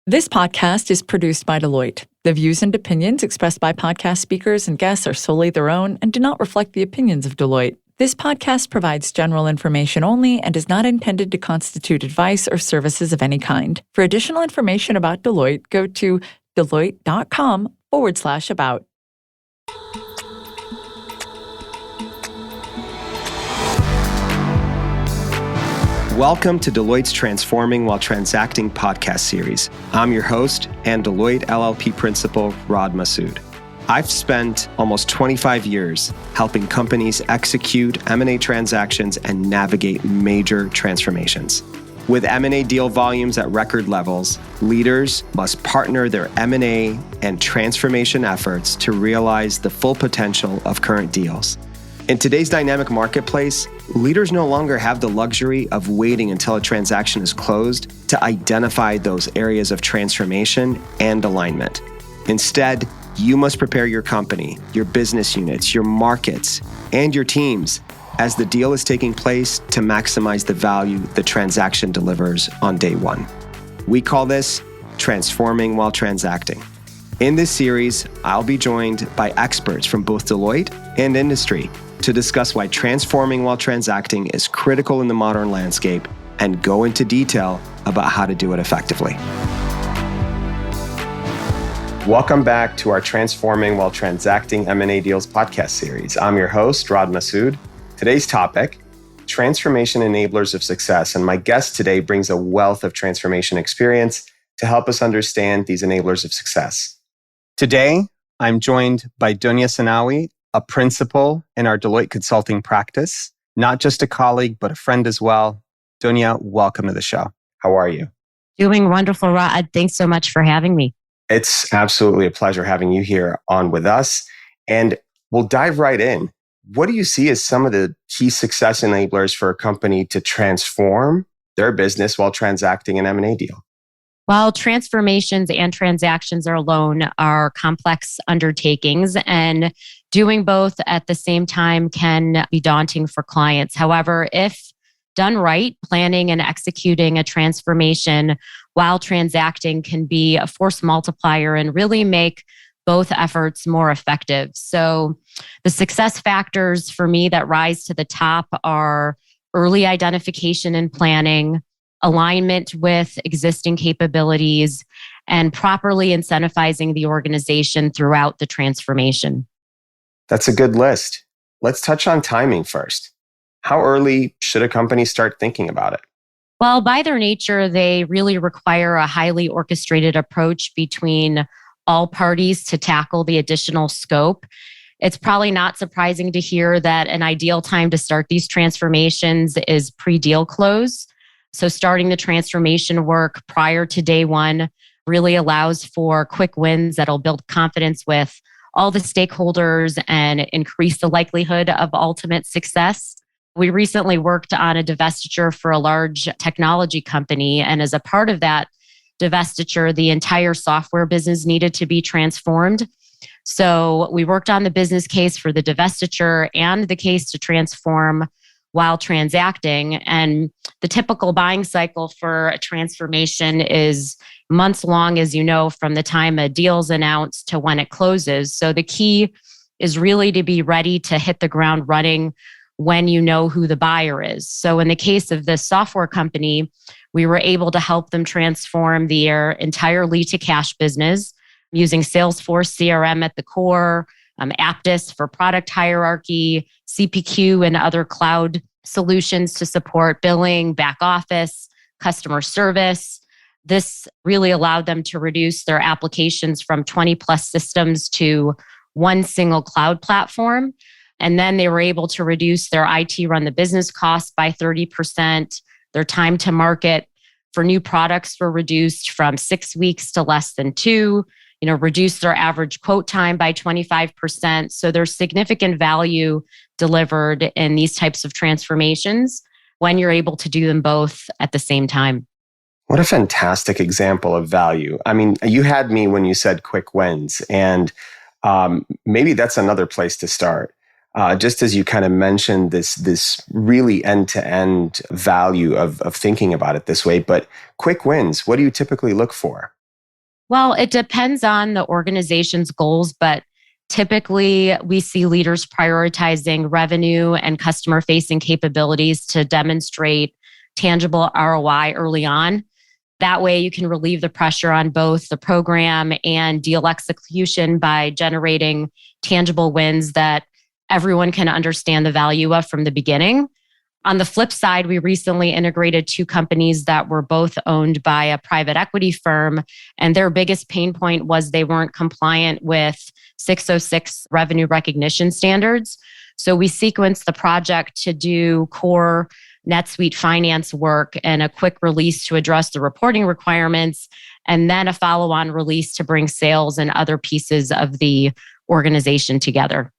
This podcast is produced by Deloitte. The views and opinions expressed by podcast speakers and guests are solely their own and do not reflect the opinions of Deloitte. This podcast provides general information only and is not intended to constitute advice or services of any kind. For additional information about Deloitte, go to deloitte.com/about. Welcome to Deloitte's Transforming While Transacting podcast series. I'm your host and Deloitte LLP principal, Rod Masood. I've spent almost 25 years helping companies execute M&A transactions and navigate major transformations. With M&A deal volumes at record levels, leaders must partner their M&A and transformation efforts to realize the full potential of current deals. In today's dynamic marketplace, leaders no longer have the luxury of waiting until a transaction is closed to identify those areas of transformation and alignment. Instead, you must prepare your company, your business units, your markets, and your teams as the deal is taking place to maximize the value the transaction delivers on day one. We call this Transforming While Transacting. In this series, I'll be joined by experts from both Deloitte and industry to discuss why transforming while transacting is critical in the modern landscape and go into detail about how to do it effectively. Welcome back to our Transforming While Transacting M&A Deals podcast series. I'm your host, Rod Masood. Today's topic, transformation enablers of success. And my guest today brings a wealth of transformation experience to help us understand these enablers of success. Today, I'm joined by Dounia Senawi, a principal in our Deloitte Consulting practice, not just a colleague, but a friend as well. Dounia, welcome to the show. How are you? Doing wonderful, Rod. Thanks so much for having me. It's absolutely a pleasure having you here on with us. And we'll dive right in. What do you see as some of the key success enablers for a company to transform their business while transacting an M&A deal? While transformations and transactions alone are complex undertakings, and doing both at the same time can be daunting for clients. However, if done right, planning and executing a transformation while transacting can be a force multiplier and really make both efforts more effective. So the success factors for me that rise to the top are early identification and planning, alignment with existing capabilities, and properly incentivizing the organization throughout the transformation. That's a good list. Let's touch on timing first. How early should a company start thinking about it? Well, by their nature, they really require a highly orchestrated approach between all parties to tackle the additional scope. It's probably not surprising to hear that an ideal time to start these transformations is pre-deal close. So starting the transformation work prior to day one really allows for quick wins that'll build confidence with all the stakeholders and increase the likelihood of ultimate success. We recently worked on a divestiture for a large technology company, and as a part of that divestiture, the entire software business needed to be transformed. So we worked on the business case for the divestiture and the case to transform while transacting. And the typical buying cycle for a transformation is months long, as you know, from the time a deal's announced to when it closes. So the key is really to be ready to hit the ground running when you know who the buyer is. So in the case of this software company, we were able to help them transform their entire lead to cash business using Salesforce CRM at the core, Apttus for product hierarchy, CPQ and other cloud solutions to support billing, back office, customer service. This really allowed them to reduce their applications from 20 plus systems to one single cloud platform. And then they were able to reduce their IT run the business costs by 30%. Their time to market for new products were reduced from 6 weeks to less than 2. Reduce their average quote time by 25%. So there's significant value delivered in these types of transformations when you're able to do them both at the same time. What a fantastic example of value. I mean, you had me when you said quick wins, and maybe that's another place to start. Just as you kind of mentioned this really end-to-end value of thinking about it this way, but quick wins, what do you typically look for? Well, it depends on the organization's goals, but typically we see leaders prioritizing revenue and customer facing capabilities to demonstrate tangible ROI early on. That way, you can relieve the pressure on both the program and deal execution by generating tangible wins that everyone can understand the value of from the beginning. On the flip side, we recently integrated two companies that were both owned by a private equity firm, and their biggest pain point was they weren't compliant with 606 revenue recognition standards. So we sequenced the project to do core NetSuite finance work and a quick release to address the reporting requirements, and then a follow-on release to bring sales and other pieces of the organization together.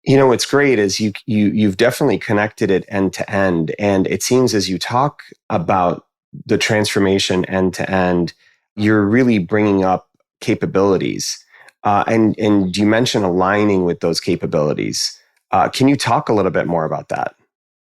What's great is you've definitely connected it end to end. And it seems as you talk about the transformation end to end, you're really bringing up capabilities. And you mentioned aligning with those capabilities. Can you talk a little bit more about that?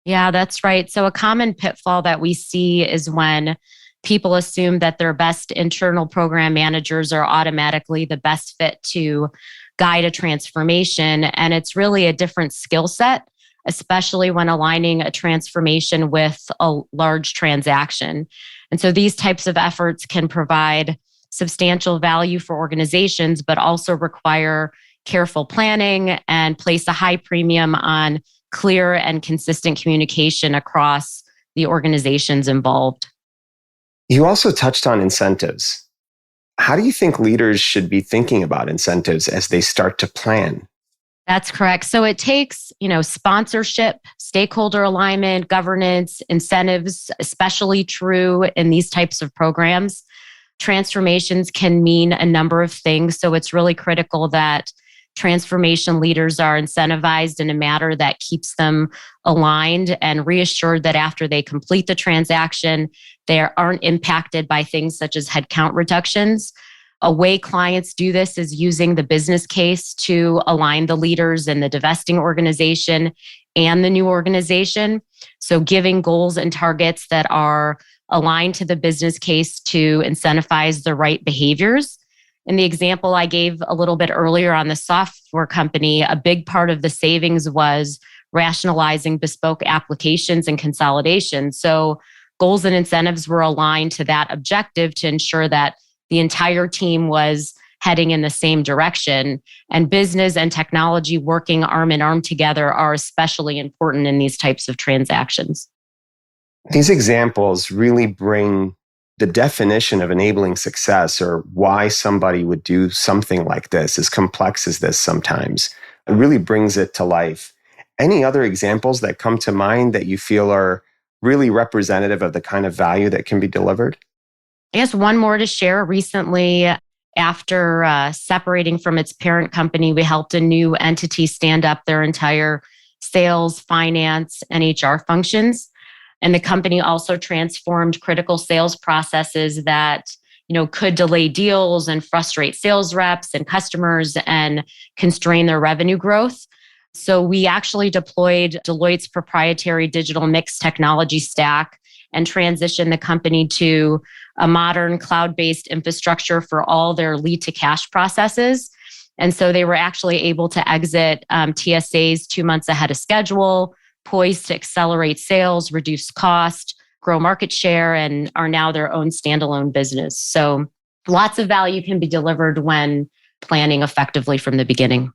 Yeah, that's right. So a common pitfall that we see is when people assume that their best internal program managers are automatically the best fit to guide a transformation. And it's really a different skill set, especially when aligning a transformation with a large transaction. And so these types of efforts can provide substantial value for organizations, but also require careful planning and place a high premium on clear and consistent communication across the organizations involved. You also touched on incentives. How do you think leaders should be thinking about incentives as they start to plan? That's correct. So it takes, sponsorship, stakeholder alignment, governance, incentives, especially true in these types of programs. Transformations can mean a number of things. So it's really critical that transformation leaders are incentivized in a manner that keeps them aligned and reassured that after they complete the transaction, they aren't impacted by things such as headcount reductions. A way clients do this is using the business case to align the leaders in the divesting organization and the new organization. So giving goals and targets that are aligned to the business case to incentivize the right behaviors. In the example I gave a little bit earlier on the software company, a big part of the savings was rationalizing bespoke applications and consolidation. So goals and incentives were aligned to that objective to ensure that the entire team was heading in the same direction. And business and technology working arm in arm together are especially important in these types of transactions. These examples really bring the definition of enabling success, or why somebody would do something like this, as complex as this sometimes. It really brings it to life. Any other examples that come to mind that you feel are really representative of the kind of value that can be delivered? I guess one more to share. Recently, after separating from its parent company, we helped a new entity stand up their entire sales, finance, and HR functions. And the company also transformed critical sales processes that, could delay deals and frustrate sales reps and customers and constrain their revenue growth. So we actually deployed Deloitte's proprietary digital mix technology stack and transitioned the company to a modern cloud-based infrastructure for all their lead to cash processes. And so they were actually able to exit TSAs 2 months ahead of schedule, poised to accelerate sales, reduce cost, grow market share, and are now their own standalone business. So lots of value can be delivered when planning effectively from the beginning.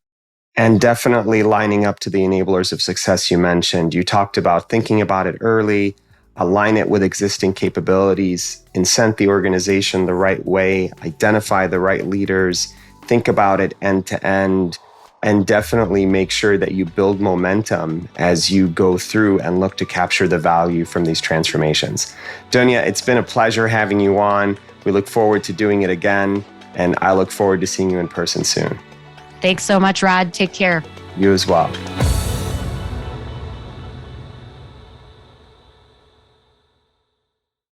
And definitely lining up to the enablers of success you mentioned. You talked about thinking about it early, align it with existing capabilities, incent the organization the right way, identify the right leaders, think about it end to end, and definitely make sure that you build momentum as you go through and look to capture the value from these transformations. Dounia, it's been a pleasure having you on. We look forward to doing it again, and I look forward to seeing you in person soon. Thanks so much, Rod. Take care. You as well.